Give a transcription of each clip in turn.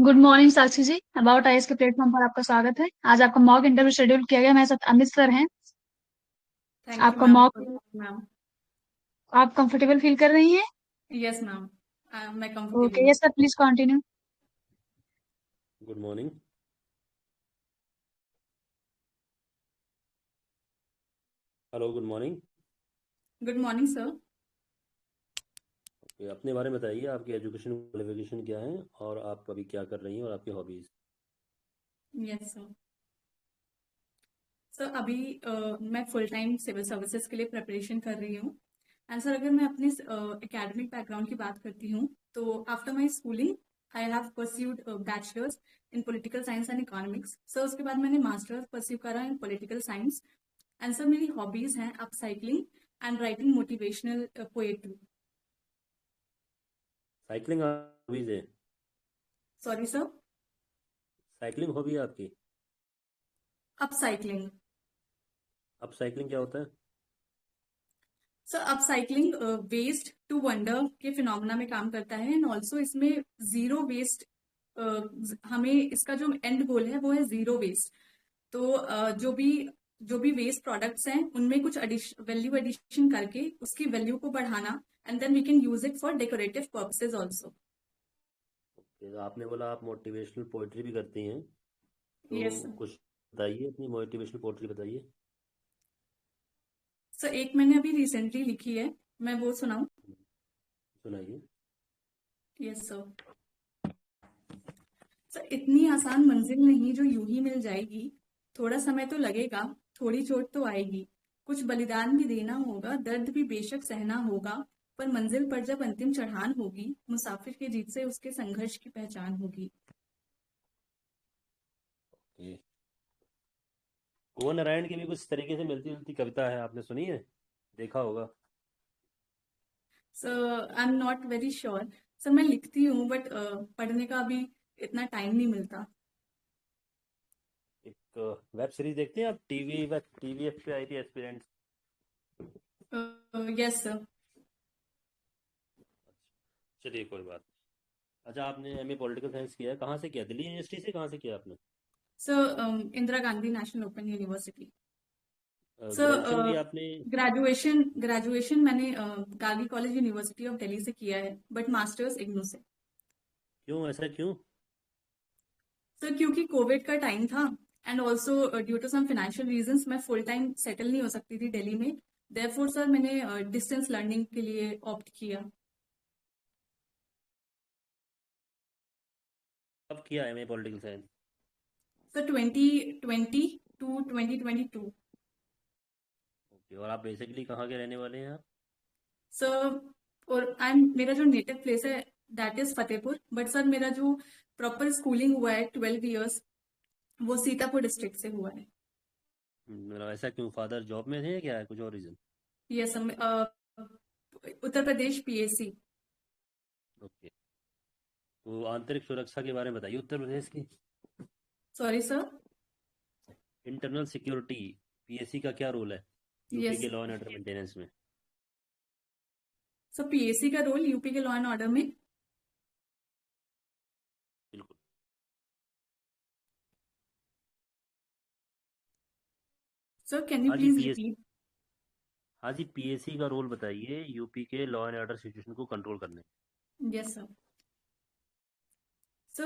Good morning Sakshi ji. About IAS के platform पर आपका स्वागत है। आज आपका मॉक इंटरव्यू शेड्यूल किया गया। मेरे साथ अमित सर हैं। थैंक यू आपका मैम। Mock ma'am. आप कंफर्टेबल फील कर रही हैं? Yes ma'am. मैं ओके, कंफर्टेबल हूँ। Yes sir, please continue. Good morning. Hello, good morning. Good morning sir. Okay, अपने बारे में बताइए, आपकी एजुकेशन क्वालिफिकेशन क्या है और आप अभी क्या कर रही हैं और आपकी हॉबीज़। Yes sir. सर अभी मैं फुल टाइम सिविल सर्विसेज के लिए प्रिपरेशन कर रही हूँ। एंड सर अगर मैं अपने एकेडमिक बैकग्राउंड की बात करती हूँ तो after my schooling I have pursued bachelors in political science and economics. Sir उसके बाद मैंने मास्टर्स परस्यू करा in political science. And sir मेरी हॉबीज हैं upcycling and writing motivational poetry. Cycling hobbies है? Sorry sir. साइकिलिंग हॉबी है आपकी? Upcycling. अब साइकिलिंग क्या होता है? Sir upcycling waste to wonder के फिनोमेना में काम करता है एंड ऑल्सो इसमें जीरो वेस्ट। हमें इसका जो एंड गोल है वो है जीरो वेस्ट। तो जो भी वेस्ट प्रोडक्ट्स हैं उनमें कुछ वैल्यू एडिशन करके उसकी वैल्यू को बढ़ाना and then we can use it for decorative purposes also. Okay, तो आपने बोला आप मोटिवेशनल पोइट्री भी करती हैं, तो यस कुछ बताइए, अपनी मोटिवेशनल पोइट्री बताइए। सर। एक मैंने अभी रिसेंटली लिखी है, मैं वो सुनाऊं? सुनाइए। Yes sir. सर इतनी आसान मंजिल नहीं जो यूं ही मिल जाएगी। थोड़ा समय तो लगेगा, थोड़ी चोट तो आएगी। कुछ बलिदान भी देना होगा, दर्द भी बेशक सहना होगा। पर मंजिल पर जब अंतिम चढ़ान होगी, मुसाफिर की जीत से उसके संघर्ष की पहचान होगी। ओके, कुंवर नारायण की भी कुछ तरीके से मिलती जुलती कविता है, आपने सुनी है? देखा होगा। Sir I am not very sure. Sir मैं लिखती हूँ बट पढ़ने का अभी इतना टाइम नहीं मिलता। एक वेब सीरीज देखते हैं आप? टीवीएफ पे आई थी, एस्पिरेंट्स। Yes sir. चलिए, कोई बात नहीं। अच्छा, आपने एमए पॉलिटिकल साइंस किया है, कहाँ से किया? दिल्ली यूनिवर्सिटी से? कहाँ से किया आपने? Sir Indira Gandhi national open university. Graduation भी सर आपने? ग्रेजुएशन ग्रेजुएशन मैंने Gandhi college university of Delhi से किया है बट मास्टर्स इग्नू से। क्यों, ऐसा क्यों? सर क्योंकि कोविड का टाइम था and also due to some financial reasons मैं फुल टाइम सेटल नहीं हो सकती थी दिल्ली में। देयरफॉर सर मैंने डिस्टेंस लर्निंग के लिए ऑप्ट किया। कब किया MA political science? Sir 2020 to 2022। Okay, और आप बेसिकली कहाँ के रहने वाले हैं आप? सर और मेरा जो नेटिव प्लेस है that is Fatehpur, but sir मेरा जो प्रॉपर स्कूलिंग हुआ है 12 ईयर्स वो सीतापुर डिस्ट्रिक्ट से हुआ है। मतलब ऐसा क्यों, फादर जॉब में थे या क्या है, कुछ और reason? Yes Uttar Pradesh PAC. Okay, तो आंतरिक सुरक्षा के बारे में बताइए उत्तर प्रदेश की। Sorry sir. Internal security, PSC का क्या रोल है यूपी यस के लॉ एंड ऑर्डर मेंटेनेंस में? सर पीएसी का रोल यूपी के लॉ एंड ऑर्डर में। बिल्कुल। सर कैन यू हाँ जी, प्लीज पीएस रिपीट? हाँ जी, पीएससी का रोल बताइए यूपी के लॉ एंड ऑर्डर सिचुएशन को कंट्रोल करने में। Yes sir. सो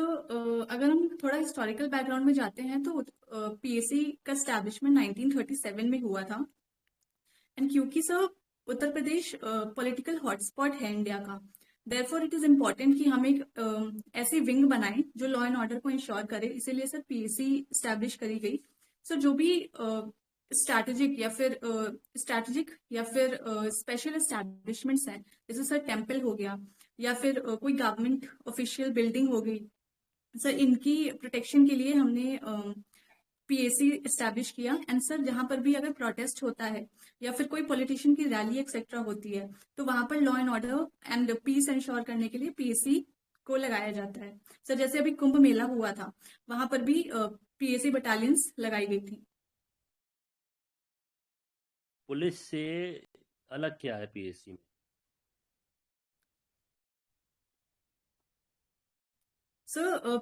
अगर हम थोड़ा हिस्टोरिकल बैकग्राउंड में जाते हैं तो पीएससी का स्टैब्लिशमेंट 1937 में हुआ था। एंड क्योंकि sir Uttar Pradesh political hotspot है इंडिया का, देयरफॉर इट इज इम्पोर्टेंट कि हम एक ऐसी विंग बनाएं जो लॉ एंड ऑर्डर को इंश्योर करे, इसीलिए सर पीएससी स्टैब्लिश करी गई। सर जो भी स्ट्रैटेजिक या फिर स्पेशल एस्टैब्लिशमेंट्स हैं, जैसे सर टेम्पल हो गया या फिर कोई गवर्नमेंट ऑफिशियल बिल्डिंग हो गई, सर इनकी प्रोटेक्शन के लिए हमने पीएसी एस्टैब्लिश किया। एंड सर जहां पर भी अगर प्रोटेस्ट होता है या फिर कोई पॉलिटिशियन की रैली एक्सेट्रा होती है तो वहां पर law and order and peace ensure करने के लिए पीएसी को लगाया जाता है। सर जैसे अभी कुंभ मेला हुआ था, वहां पर भी पीएसी बटालियंस लगाई गई थी। पुलिस से अलग क्या है पीएससी में? सर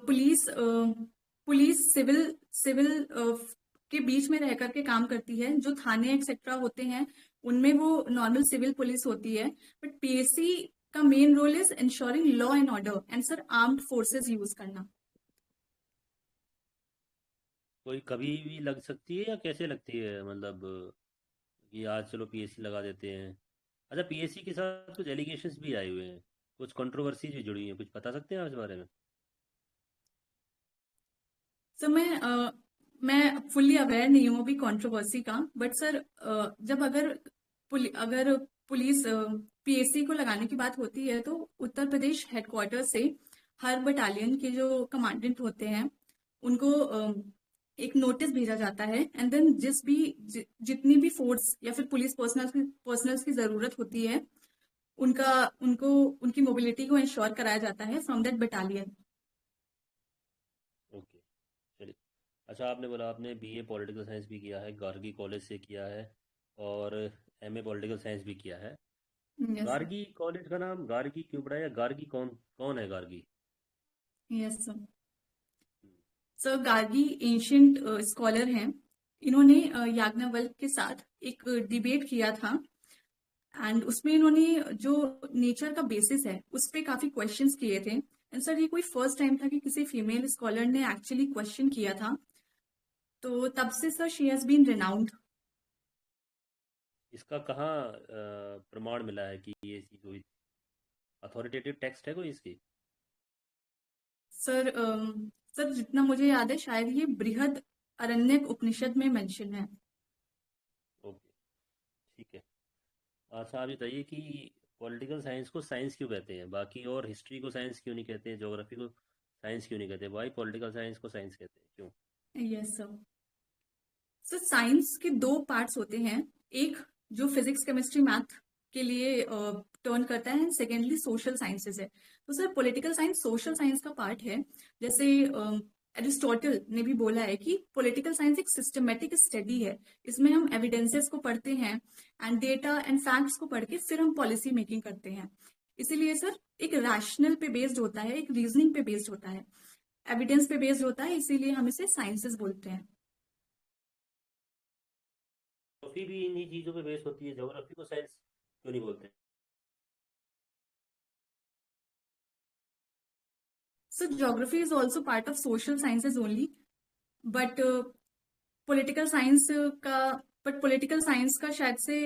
पुलिस सिविल के बीच में रह करके काम करती है। जो थाने एक्सेट्रा होते हैं उनमें वो नॉर्मल सिविल पुलिस होती है, बट पीएससी का main role is ensuring law and order and sir armed forces use करना। कोई कभी भी लग सकती है या कैसे लगती है, मतलब कि आज चलो पीएससी लगा देते हैं। अच्छा, पीएससी के साथ कुछ एलिगेशंस भी आए हुए हैं, कुछ कंट्रोवर्सीज भी जुड़ी हुई हैं, कुछ बता सकते हैं आप इस बारे में? सर मैं फुल्ली अवेयर नहीं हूँ अभी कंट्रोवर्सी का, बट सर जब अगर पुलिस पीएससी को लगाने की बात होती है तो उत्तर प्रदेश हेडक्वार्टर से हर बटालियन के जो कमांडेंट होते हैं उनको एक नोटिस भेजा जाता है, एंड देन जितनी भी फोर्स या फिर पुलिस पर्सनल्स की जरूरत होती है उनका उनको उनकी मोबिलिटी को इंश्योर कराया जाता है फ्रॉम दैट बटालियन। ओके, चलिए। अच्छा, आपने बोला आपने बीए पॉलिटिकल साइंस भी किया है, गार्गी कॉलेज से किया है, और एमए पॉलिटिकल साइंस भी किया है। Yes sir. गार्गी कॉलेज का नाम गार्गी क्यों पड़ा, या गार्गी कौन कौन है Gargi? Yes sir. Sir Gargi ancient scholar हैं। इन्होंने याज्ञवल्क्य के साथ एक डिबेट किया था, एंड उसमें इन्होंने जो नेचर का बेसिस है उस पे काफी क्वेश्चंस किए थे। एंड सर ये कोई फर्स्ट टाइम था कि किसी फीमेल स्कॉलर ने एक्चुअली क्वेश्चन किया था, तो तब से sir she has been renowned. इसका कहाँ प्रमाण मिला है कि ये चीज़ हुई? अथॉरिटेटिव टेक्स्ट है कोई इसकी? सर सर जितना मुझे याद है शायद ये बृहद अरण्यक उपनिषद में मेंशन है। ओके, ठीक है। अच्छा, आप ये बताइए कि पॉलिटिकल साइंस को साइंस क्यों कहते हैं, बाकी और हिस्ट्री को साइंस क्यों नहीं कहते, ज्योग्राफी को साइंस क्यों नहीं कहते? वाई पॉलिटिकल साइंस को साइंस कहते हैं, क्यों? Yes sir. सर साइंस के दो पार्ट्स होते हैं, एक जो फिजिक्स केमिस्ट्री मैथ के लिए टर्न करता है, सेकेंडली सोशल साइंसेज है। तो sir political science social science का पार्ट है। जैसे एरिस्टोटल ने भी बोला है कि पॉलिटिकल साइंस एक सिस्टमेटिक स्टडी है। इसमें हम एविडेंसेस को पढ़ते हैं एंड डेटा एंड फैक्ट्स को पढ़ के फिर हम पॉलिसी मेकिंग करते हैं। इसीलिए सर एक रैशनल पे बेस्ड होता है, एक रीजनिंग पे बेस्ड होता है, एविडेंस पे बेस्ड होता है, इसीलिए हम इसे साइंसेस बोलते हैं। ज्योग्राफी भी इन्हीं चीज़ों पे बेस होती है, ज्योग्राफी को साइंस क्यों नहीं बोलते? So geography is also part of social sciences only, but political science का पॉलिटिकल साइंस का शायद से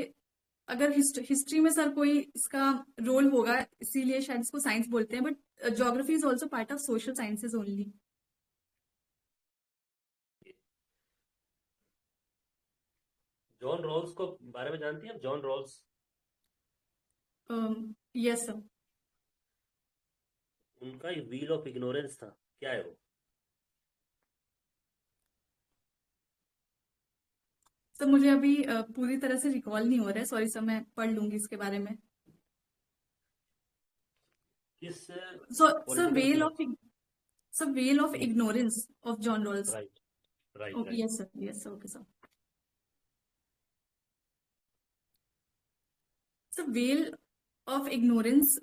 अगर हिस्ट्री में सर कोई इसका रोल होगा इसीलिए शायद इसको साइंस बोलते हैं, but geography is also part of social sciences only. John Rawls को बारे में जानती हैं आप, जॉन रॉल्स? Yes sir. उनका व्हील ऑफ इग्नोरेंस था, क्या है वो? सर मुझे अभी पूरी तरह से रिकॉल नहीं हो रहा है, सॉरी सर, मैं पढ़ लूंगी इसके बारे में। किस sir political veil of ignorance of John Rawls. Right, right, okay, right. Yes sir, yes sir, okay sir. Sir veil of ignorance,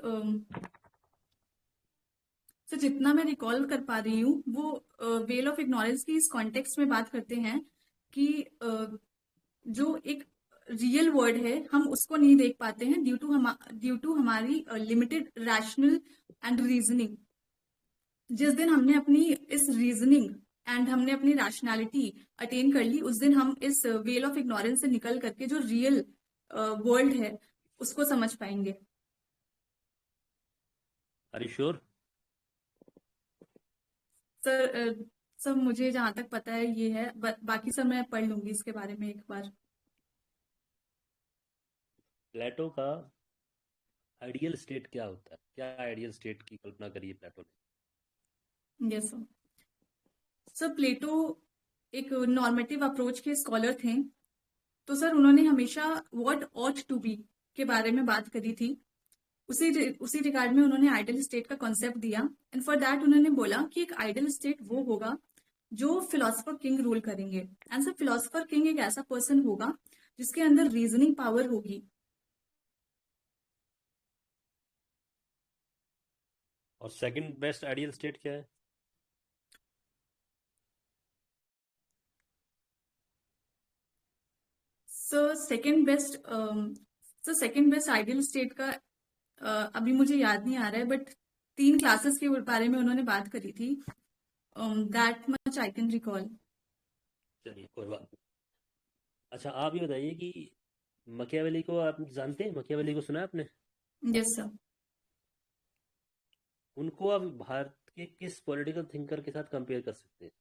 तो जितना मैं रिकॉल कर पा रही हूँ वो वेल ऑफ इग्नोरेंस की इस कॉन्टेक्स्ट में बात करते हैं कि जो एक रियल वर्ड है हम उसको नहीं देख पाते हैं ड्यू टू हमारी लिमिटेड रैशनल एंड रीजनिंग। जिस दिन हमने अपनी इस रीजनिंग एंड हमने अपनी रैशनैलिटी अटेन कर ली, उस दिन हम इस वेल ऑफ इग्नोरेंस से निकल करके जो रियल वर्ल्ड है उसको समझ पाएंगे। Are you sure? Sir sir मुझे जहां तक पता है ये है, बाकी सर मैं पढ़ लूंगी इसके बारे में एक बार। प्लेटो का आइडियल स्टेट क्या होता है, क्या आइडियल स्टेट की कल्पना करी है प्लेटो ने? Yes sir. सर प्लेटो एक नॉर्मेटिव अप्रोच के स्कॉलर थे, तो सर उन्होंने हमेशा व्हाट ऑट टू बी के बारे में बात करी थी। उसी रिगार्ड में उन्होंने आइडियल स्टेट का कॉन्सेप्ट दिया, एंड फॉर दैट उन्होंने बोला कि एक आइडियल स्टेट वो होगा जो फिलोसफर किंग रूल करेंगे। एंड सर फिलोसफर किंग एक ऐसा पर्सन होगा जिसके अंदर रीजनिंग पावर होगी। और सेकंड बेस्ट आइडियल स्टेट क्या है? सेकंड बेस्ट आइडियल स्टेट का अभी मुझे याद नहीं आ रहा है, बट 3 क्लासेस के बारे में उन्होंने बात करी थी। That much I can recall. चलिए कोई बात नहीं। अच्छा आप ये बताइए कि मकियावेली को आप जानते हैं? मकियावेली को सुना है आपने? Yes sir. उनको आप भारत के किस पॉलिटिकल थिंकर के साथ कंपेयर कर सकते हैं?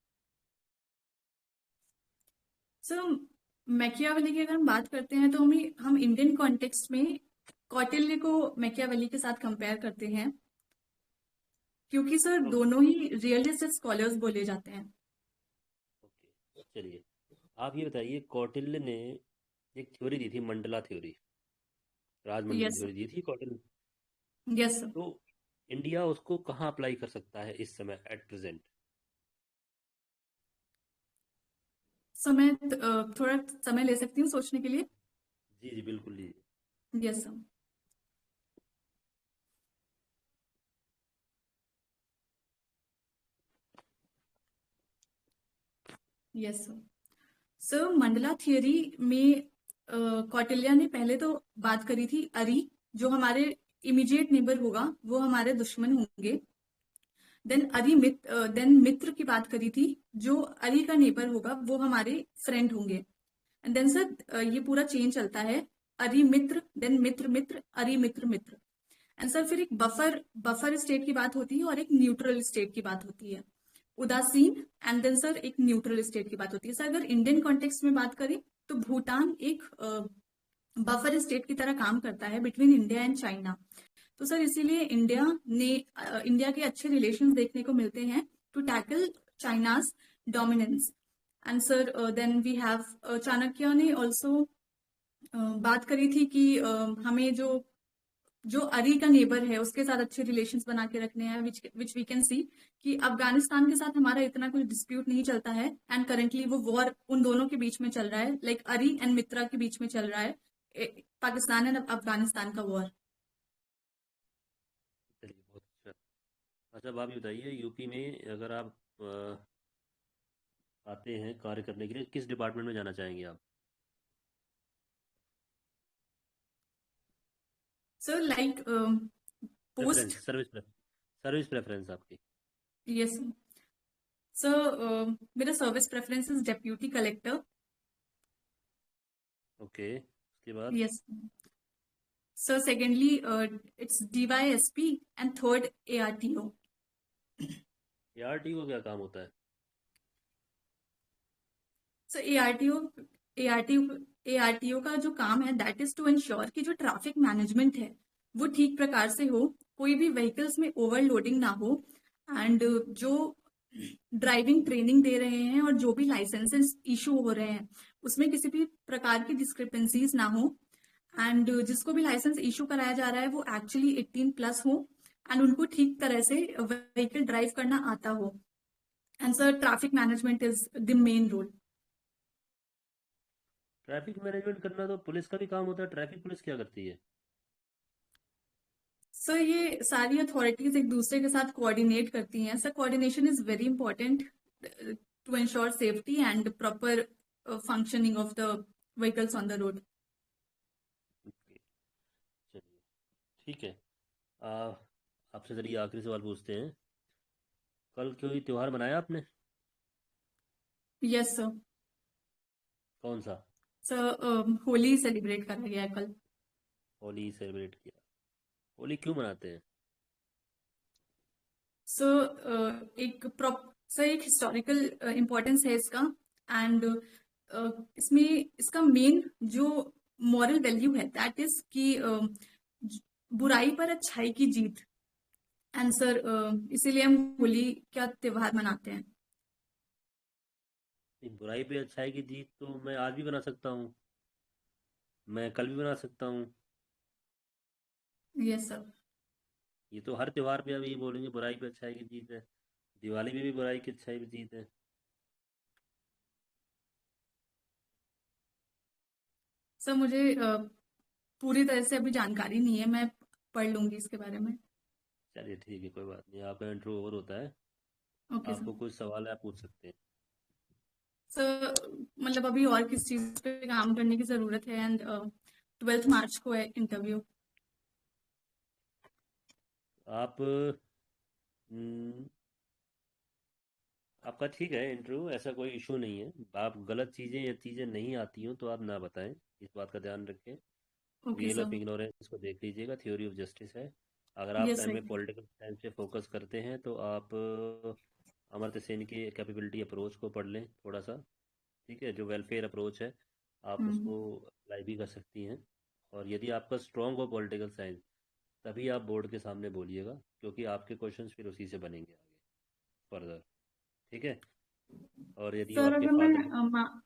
सर मैकियावेली की अगर हम बात करते हैं तो हम इंडियन कॉन्टेक्स्ट में कौटिल्य को मैकियावेली के साथ कंपेयर करते हैं, क्योंकि सर ओके। दोनों ही रियलिस्ट स्कॉलर्स बोले जाते हैं। चलिए आप ये बताइए, कौटिल्य ने एक थ्योरी दी थी, मंडला थ्योरी, राजमंडल यस थ्योरी दी थी कौटिल्य। सर। Yes sir. तो इंडिया उसको कहाँ अप्लाई कर सकता है इस समय, एट प्रेजेंट? सो मैं थोड़ा समय ले सकती हूँ सोचने के लिए। जी जी बिल्कुल जी। Yes sir. Yes sir. Sir mandala theory में कौटिल्य ने पहले तो बात करी थी अरी, जो हमारे इमीडिएट नेबर होगा वो हमारे दुश्मन होंगे। देन मित्र की बात करी थी, जो अरी का नेबर होगा वो हमारे फ्रेंड होंगे। एंड देन सर ये पूरा चेन चलता है, अरी मित्र, देन मित्र मित्र, अरी मित्र मित्र। एंड सर फिर एक बफर स्टेट की बात होती है और एक न्यूट्रल स्टेट की बात होती है, उदासीन। एंड देन सर एक न्यूट्रल स्टेट की बात होती है। सर अगर इंडियन कॉन्टेक्स्ट में बात करें तो भूटान एक बफर स्टेट की तरह काम करता है बिटवीन इंडिया एंड चाइना। तो सर इसीलिए इंडिया के अच्छे रिलेशंस देखने को मिलते हैं to tackle China's dominance. And sir then we have Chanakya ने ऑल्सो बात करी थी कि हमें जो अरी का नेबर है उसके साथ अच्छे रिलेशंस बना के रखने हैं, विच वी कैन सी कि अफगानिस्तान के साथ हमारा इतना कुछ डिस्प्यूट नहीं चलता है। एंड करेंटली वो वॉर उन दोनों के बीच में चल रहा है, लाइक अरी एंड मित्रा के बीच में चल रहा है, पाकिस्तान एंड अफगानिस्तान का वॉर। चलिए बहुत अच्छा। अच्छा अब आप ये बताइए, यूपी में अगर आप आते हैं कार्य करने के लिए, किस डिपार्टमेंट में जाना चाहेंगे आप? Sir like post. Preference, service preference आपकी? Yes sir. मेरा service preference is deputy collector. Okay उसके बाद? Yes sir. Secondly it's DYSP and third ARTO। ARTO का क्या काम होता है? सो ARTO का जो काम है दैट इज टू इंश्योर कि जो ट्रैफिक मैनेजमेंट है वो ठीक प्रकार से हो, कोई भी व्हीकल्स में ओवरलोडिंग ना हो, एंड जो ड्राइविंग ट्रेनिंग दे रहे हैं और जो भी लाइसेंसेस इशू हो रहे हैं उसमें किसी भी प्रकार की डिस्क्रिपेंसीज ना हो, एंड जिसको भी लाइसेंस इशू कराया जा रहा है वो एक्चुअली 18+ हो, एंड उनको ठीक तरह से व्हीकल ड्राइव करना आता हो। And sir traffic management is the main role. Traffic management करना तो पुलिस का भी काम होता है, ट्रैफिक पुलिस क्या करती है? सर ये सारी अथॉरिटीज एक दूसरे के साथ कोऑर्डिनेट करती हैं। Sir coordination is very important to ensure safety and proper functioning of the vehicles on the road. Okay, चलिए ठीक है। आ, आपसे चलिए आखिरी सवाल पूछते हैं। कल कोई त्योहार मनाया आपने? Yes sir. कौन सा? सर होली सेलिब्रेट करा गया है कल। होली सेलिब्रेट किया। होली क्यों मनाते हैं? सर एक हिस्टोरिकल इम्पोर्टेंस है इसका, एंड इसमें इसका मेन जो मॉरल वैल्यू है दैट इज कि बुराई पर अच्छाई की जीत। एंड सर इसीलिए हम होली का त्योहार मनाते हैं। बुराई पे अच्छाई की जीत तो मैं आज भी बना सकता हूँ, मैं कल भी बना सकता हूँ। Yes sir. ये तो हर त्योहार पे अब ये बोलेंगे बुराई पे अच्छाई की जीत है। दिवाली में भी बुराई की अच्छाई की जीत है। सर मुझे पूरी तरह से अभी जानकारी नहीं है, मैं पढ़ लूंगी इसके बारे में। चलिए ठीक है, कोई बात नहीं, आपका इंट्रो ओवर होता है। Okay sir. आपको कुछ सवाल है आप पूछ सकते हैं। सर मतलब अभी और किस चीज पे काम करने की जरूरत है? एंड 12 मार्च को है इंटरव्यू। आप हम्म, आपका ठीक है इंटरव्यू, ऐसा कोई इशू नहीं है। आप गलत चीज़ें या चीज़ें नहीं आती हो तो आप ना बताएं, इस बात का ध्यान रखें। Okay wheel of sir. Ignorance को देख लीजिएगा, थ्योरी ऑफ जस्टिस है। अगर आप yes MA sir. Political science पे फोकस करते हैं तो आप अमर्त्य सेन की कैपेबिलिटी अप्रोच को पढ़ लें थोड़ा सा। ठीक है, जो वेलफेयर अप्रोच है आप हम्म। उसको अप्लाई भी कर सकती हैं। और यदि आपका स्ट्रॉन्ग हो पॉलिटिकल साइंस तभी आप बोर्ड के सामने बोलिएगा, क्योंकि आपके क्वेश्चंस फिर उसी से बनेंगे आगे फर्दर। ठीक है। और यदि वो सर आपके अगर मैं फादर की,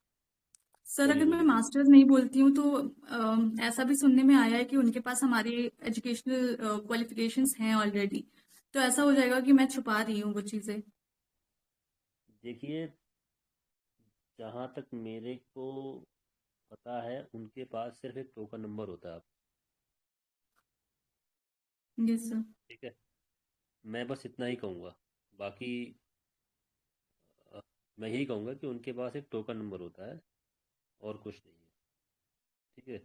सर बोलिए अगर मैं बोलिए बोलिए। मास्टर्स नहीं बोलती हूँ तो ऐसा भी सुनने में आया है कि उनके पास हमारी एजुकेशनल क्वालिफिकेशंस हैं ऑलरेडी, तो ऐसा हो जाएगा कि मैं छुपा रही हूँ वो चीजें। देखिए, जहाँ तक मेरे को पता है उनके पास सिर्फ एक टोकन नंबर होता है आप। Yes sir. ठीक है, मैं बस इतना ही कहूँगा। बाकी अ, मैं यही कहूँगा कि उनके पास एक टोकन नंबर होता है और कुछ नहीं है। ठीक है।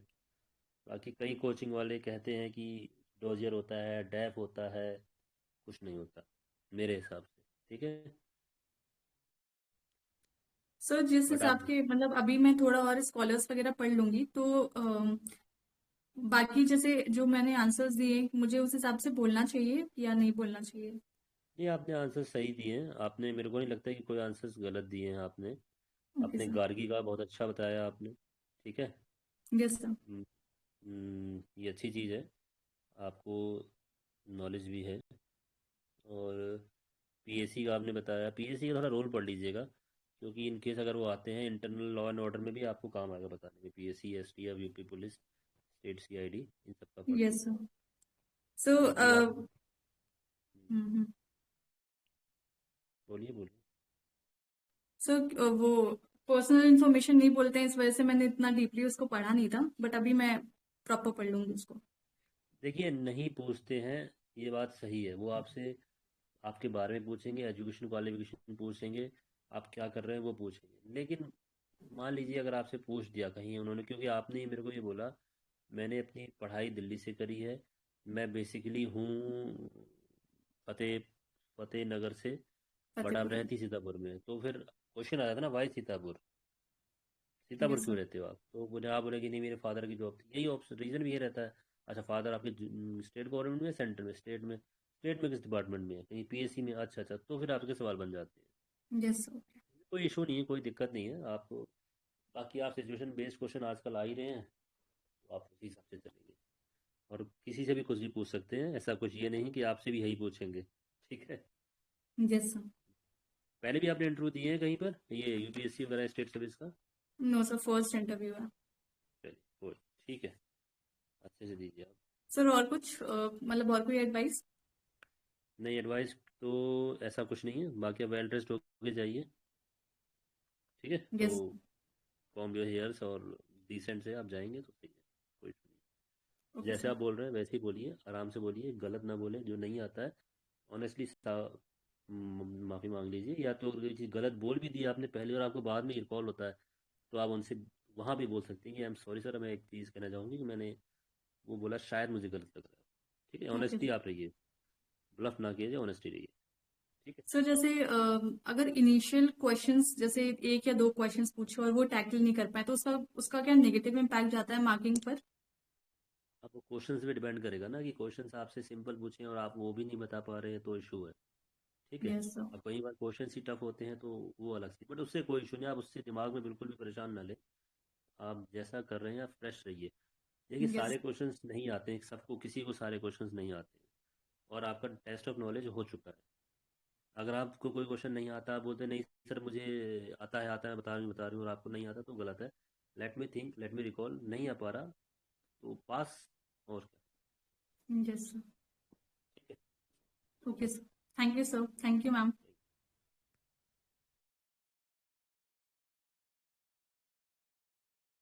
बाकी कई कोचिंग वाले कहते हैं कि डोजियर होता है, डैफ होता है, कुछ नहीं होता मेरे हिसाब से। ठीक है। सर जिस बट हिसाब आप, के मतलब अभी मैं थोड़ा और स्कॉलर्स वगैरह पढ़ लूंगी तो बाकी जैसे जो मैंने आंसर्स दिए मुझे उस हिसाब से बोलना चाहिए या नहीं बोलना चाहिए? नहीं, आपने आंसर सही दिए हैं। आपने, मेरे को नहीं लगता कि कोई आंसर्स गलत दिए हैं आपने। ओके अपने सर। गार्गी का बहुत अच्छा बताया आपने। ठीक है। Yes sir. ये अच्छी चीज़ है, आपको नॉलेज भी है। और पीएससी का आपने बताया, पीएससी का थोड़ा रोल पढ़ लीजिएगा, क्योंकि इन केस अगर वो आते हैं इंटरनल लॉ एंड ऑर्डर में भी आपको काम आएगा बताने में। PSC, STF, UP police, state CID, इन सब का पढ़ यस लीजिएगा। सर। सो बाकी आप, बोलिए बोलिए। सर वो पर्सनल इंफॉर्मेशन नहीं बोलते हैं, इस वजह से मैंने इतना डीपली उसको पढ़ा नहीं था, बट अभी मैं प्रॉपर पढ़ लूंगी उसको। देखिए, नहीं पूछते हैं, ये बात सही है। वो आपसे आपके बारे में पूछेंगे, एजुकेशन क्वालिफिकेशन पूछेंगे, आप क्या कर रहे हैं वो पूछेंगे। लेकिन मान लीजिए अगर आपसे पूछ दिया कहीं उन्होंने, क्योंकि आपने ही मेरे को ये बोला, मैंने अपनी पढ़ाई दिल्ली से करी है, मैं बेसिकली हूँ फतेह फतेह नगर से, बट आप फतेहपुर। रहती सीतापुर में। तो फिर क्वेश्चन आ जाता ना, वाई सीतापुर, सीतापुर यस क्यों सर। रहते हो आप? तो बोले, आप बोले कि नहीं मेरे फादर की जॉब थी, यही ऑप्शन रीज़न भी ये रहता है। अच्छा, फादर आपके स्टेट गवर्नमेंट में, सेंटर में, स्टेट में किस डिपार्टमेंट में है, कहीं पीएससी में? अच्छा अच्छा, तो फिर आपके सवाल बन जाते हैं। Yes sir. कोई इशू नहीं है, कोई दिक्कत नहीं है आपको। बाकी आप सिचुएशन बेस्ड क्वेश्चन आजकल आ ही रहे हैं, तो आप उसी हिसाब से चलेंगे। और किसी से भी कुछ भी पूछ सकते हैं, ऐसा कुछ ये नहीं कि आपसे भी यही पूछेंगे। ठीक है। Yes sir. पहले भी आपने इंटरव्यू दिए हैं कहीं पर, ये यूपीएससी वगैरह स्टेट सर्विस का? नो सर, फर्स्ट इंटरव्यू है। चलिए, कोई, ठीक है, अच्छे से दीजिए आप। सर और कुछ मतलब और कोई एडवाइस? नहीं, एडवाइस तो ऐसा कुछ नहीं है। बाकी आप वेल ड्रेस्ड होके जाइए। ठीक है, तो यस। कॉम्ब योर हेयर्स और डिसेंट से आप जाएंगे तो सही है, कोई इशू नहीं। ओके जैसे सर। आप बोल रहे हैं वैसे ही बोलिए, आराम से बोलिए, गलत ना बोले। जो नहीं आता है ऑनेस्टली माफ़ी मांग लीजिए। या तो अगर ये चीज़ गलत बोल भी दी आपने पहले और आपको बाद में रिकॉल होता है, तो आप उनसे वहाँ भी बोल सकते हैं कि आई एम सॉरी सर, मैं एक चीज़ कहना चाहूँगी कि मैंने वो बोला, शायद मुझे गलत लग रहा है। ठीक है, ओके ऑनेस्टी सर। आप रहिए, ब्लफ ना कीजिए, ऑनेस्टी रहिए। ठीक है। सर जैसे अगर इनिशियल क्वेश्चंस जैसे एक या दो क्वेश्चंस पूछे और वो टैकल नहीं कर पाए तो उसका उसका क्या नेगेटिव इम्पैक्ट जाता है मार्किंग पर? अब वो क्वेश्चन पे डिपेंड करेगा ना, कि क्वेश्चन आपसे सिंपल पूछे और आप वो भी नहीं बता पा रहे हैं तो इशू है। ठीक है। Yes sir. अब कई बार क्वेश्चन ही टफ होते हैं तो वो अलग सी, बट उससे कोई इशू नहीं। आप उससे दिमाग में बिल्कुल भी परेशान ना ले। आप जैसा कर रहे हैं आप फ्रेश रहिए। देखिए, यस। सारे क्वेश्चंस नहीं आते हैं सबको, किसी को सारे क्वेश्चंस नहीं आते हैं। और आपका टेस्ट ऑफ नॉलेज हो चुका है। अगर आपको कोई क्वेश्चन नहीं आता, आप बोलते नहीं सर मुझे आता है, बता रही हूँ, और आपको नहीं आता, तो गलत है। Let me think, let me recall, नहीं आ पा रहा तो पास, और क्या। Yes sir. ठीक है। Okay sir. Thank you sir. Thank you ma'am.